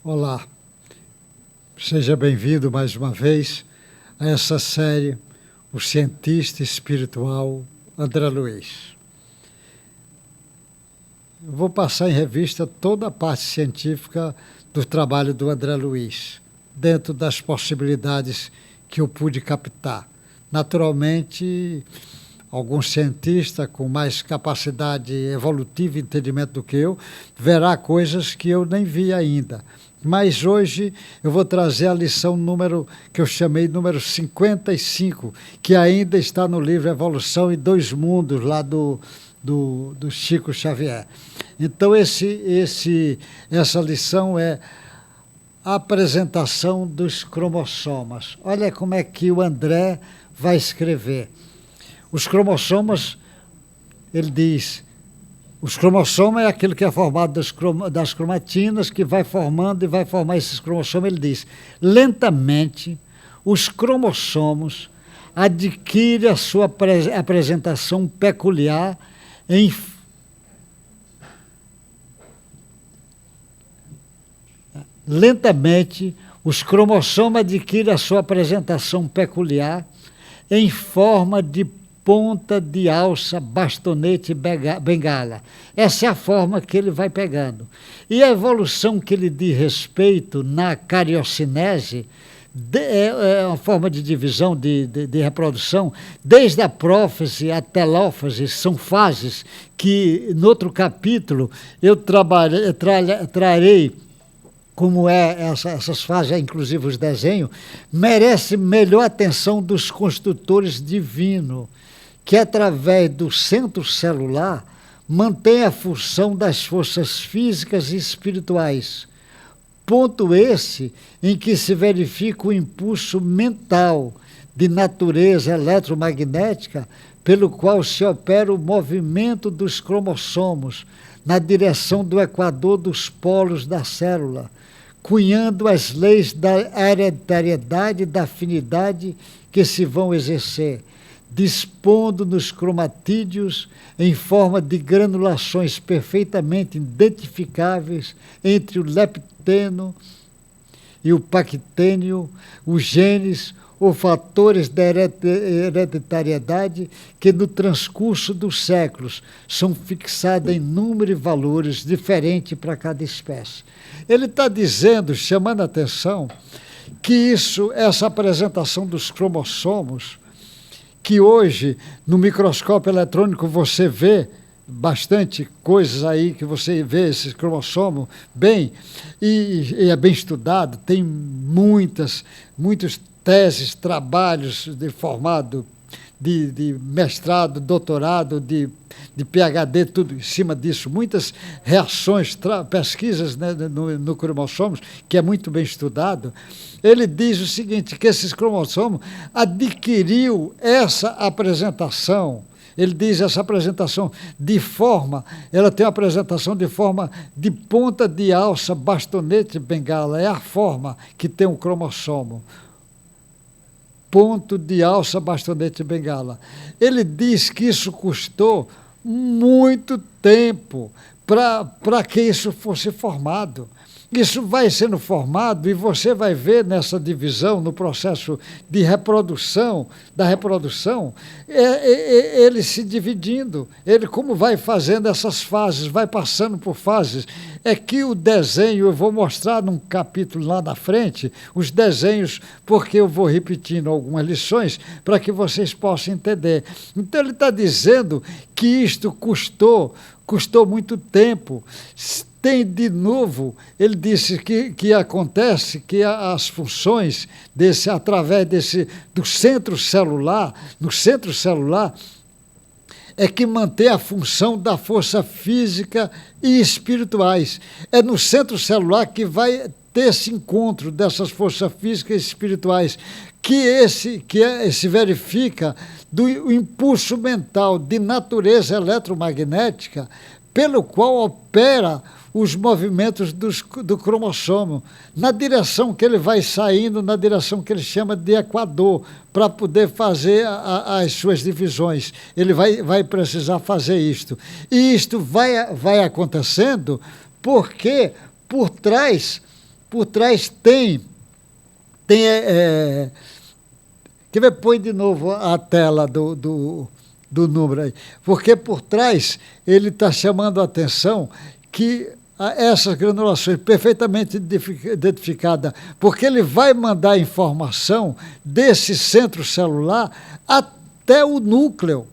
Olá, seja bem-vindo mais uma vez a essa série, O Cientista Espiritual André Luiz. Eu vou passar em revista toda a parte científica do trabalho do André Luiz, dentro das possibilidades que eu pude captar. Naturalmente, algum cientista com mais capacidade evolutiva e entendimento do que eu, verá coisas que eu nem vi ainda. Mas hoje eu vou trazer a lição que eu chamei número 55, que ainda está no livro Evolução em Dois Mundos, lá do Chico Xavier. Então, essa lição é a apresentação dos cromossomas. Olha como é que o André vai escrever. Os cromossomas, ele diz, os cromossomas é aquilo que é formado das cromatinas, que vai formando e vai formar esses cromossomas. Ele diz, lentamente, os cromossomos adquirem a sua apresentação peculiar Lentamente, os cromossomos adquirem a sua apresentação peculiar em forma de ponta de alça, bastonete, bengala. Essa é a forma que ele vai pegando. E a evolução que ele diz respeito na cariocinese é uma forma de divisão, de reprodução, desde a prófase à telófase, são fases que, no outro capítulo, eu trarei como essas fases, inclusive os desenhos, merece melhor atenção dos construtores divinos, que através do centro celular mantém a função das forças físicas e espirituais. Ponto esse em que se verifica o impulso mental de natureza eletromagnética pelo qual se opera o movimento dos cromossomos na direção do equador dos polos da célula, cunhando as leis da hereditariedade e da afinidade que se vão exercer, dispondo nos cromatídeos em forma de granulações perfeitamente identificáveis entre o lepteno e o pactênio, os genes ou fatores da hereditariedade que no transcurso dos séculos são fixados em número e valores diferentes para cada espécie. Ele está dizendo, chamando a atenção, que essa apresentação dos cromossomos, que hoje no microscópio eletrônico você vê bastante coisas aí que você vê esses cromossomos bem, e é bem estudado, tem muitas teses, trabalhos formado de mestrado, doutorado, de PhD, tudo em cima disso, muitas reações, pesquisas, né, no cromossomos, que é muito bem estudado. Ele diz o seguinte, que esses cromossomos adquiriu essa apresentação. Ele diz essa apresentação ela tem uma apresentação de forma de ponta de alça, bastonete, bengala, é a forma que tem um cromossomo. Ponto de alça, bastonete, bengala. Ele diz que isso custou muito tempo para que isso fosse formado. Isso vai sendo formado e você vai ver nessa divisão, no processo de reprodução, ele se dividindo, ele como vai fazendo essas fases, vai passando por fases. É que o desenho, eu vou mostrar num capítulo lá na frente, os desenhos, porque eu vou repetindo algumas lições para que vocês possam entender. Então ele está dizendo que isto custou muito tempo. Tem de novo, ele disse que acontece que as funções através do centro celular, no centro celular, é que mantém a função da força física e espirituais. É no centro celular que vai ter esse encontro dessas forças físicas e espirituais, que se verifica do impulso mental de natureza eletromagnética, pelo qual opera os movimentos do cromossomo, na direção que ele vai saindo, na direção que ele chama de equador, para poder fazer as suas divisões. Ele vai precisar fazer isto. E isto vai acontecendo porque, por trás Por trás tem quer ver, põe de novo a tela do número aí, porque por trás ele está chamando a atenção que essas granulações perfeitamente identificadas, porque ele vai mandar informação desse centro celular até o núcleo,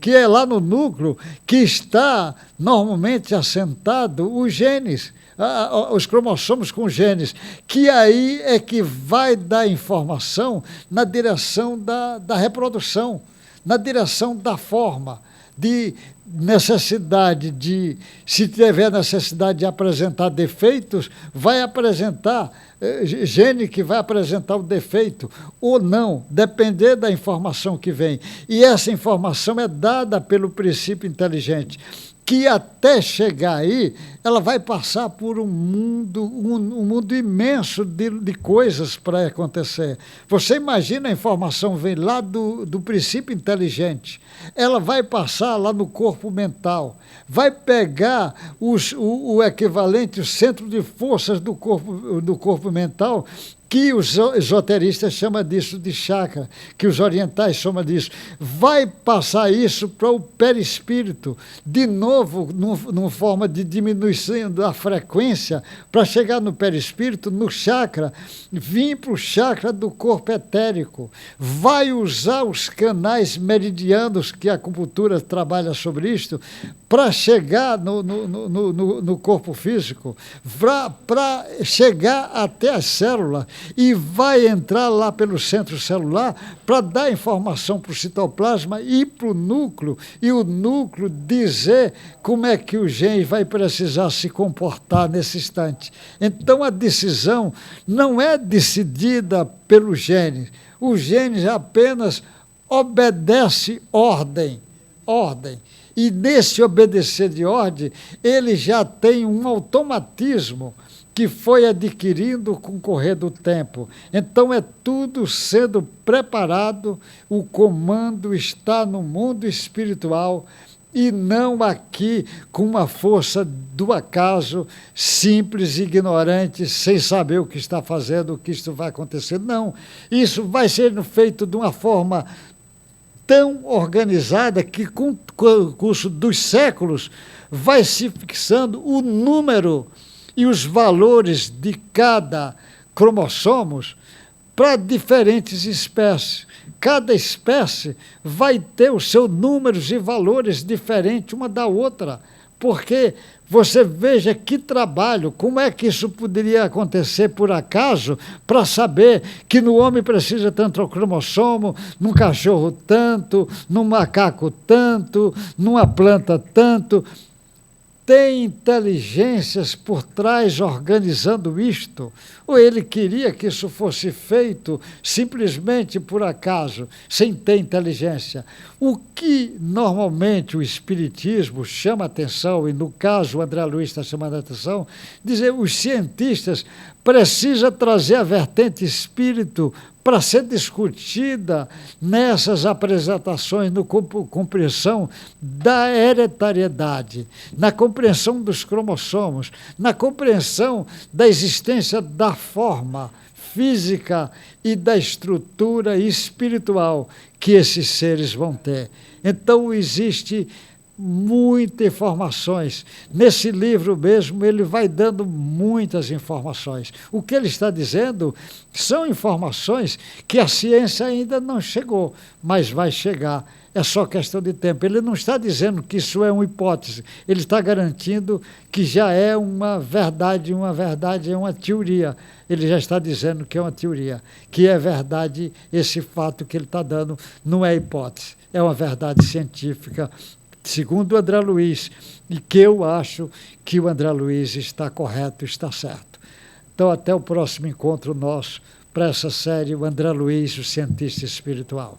que é lá no núcleo que está normalmente assentado os genes, os cromossomos com genes, que aí é que vai dar informação na direção da reprodução, na direção da forma, de necessidade de, se tiver necessidade de apresentar defeitos, vai apresentar gene que vai apresentar o defeito ou não, depender da informação que vem. E essa informação é dada pelo princípio inteligente, que até chegar aí, ela vai passar por um mundo imenso de coisas para acontecer. Você imagina, a informação vem lá do princípio inteligente, ela vai passar lá no corpo mental, vai pegar o equivalente, o centro de forças do corpo mental, que os esoteristas chamam disso de chakra, que os orientais chamam disso. Vai passar isso para o perispírito, de novo, numa forma de diminuição da frequência, para chegar no perispírito, no chakra, vir para o chakra do corpo etérico. Vai usar os canais meridianos, que a acupuntura trabalha sobre isto, para chegar no corpo físico, para chegar até as células, e vai entrar lá pelo centro celular para dar informação para o citoplasma e para o núcleo, e o núcleo dizer como é que o gene vai precisar se comportar nesse instante. Então a decisão não é decidida pelo gene, o gene apenas obedece ordem. E nesse obedecer de ordem, ele já tem um automatismo que foi adquirindo com o correr do tempo. Então é tudo sendo preparado, o comando está no mundo espiritual e não aqui com uma força do acaso, simples, ignorante, sem saber o que está fazendo, o que isso vai acontecer. Não, isso vai ser feito de uma forma tão organizada que, com o curso dos séculos, vai se fixando o número e os valores de cada cromossomos para diferentes espécies. Cada espécie vai ter os seus números e valores diferentes uma da outra, porque você veja que trabalho, como é que isso poderia acontecer por acaso, para saber que no homem precisa tanto cromossomo, num cachorro tanto, num macaco tanto, numa planta tanto. Tem inteligências por trás organizando isto? Ou ele queria que isso fosse feito simplesmente por acaso, sem ter inteligência? O que normalmente o Espiritismo chama atenção, e no caso o André Luiz está chamando a atenção, dizer os cientistas precisam trazer a vertente espírito para ser discutida nessas apresentações, na compreensão da hereditariedade, na compreensão dos cromossomos, na compreensão da existência da forma física e da estrutura espiritual que esses seres vão ter. Então, existe muitas informações. Nesse livro mesmo, ele vai dando muitas informações. O que ele está dizendo são informações que a ciência ainda não chegou, mas vai chegar. É só questão de tempo. Ele não está dizendo que isso é uma hipótese, ele está garantindo que já é uma verdade é uma teoria. Ele já está dizendo que é uma teoria, que é verdade esse fato que ele está dando, não é hipótese, é uma verdade científica, segundo o André Luiz, e que eu acho que o André Luiz está correto, está certo. Então, até o próximo encontro nosso para essa série, o André Luiz, o cientista espiritual.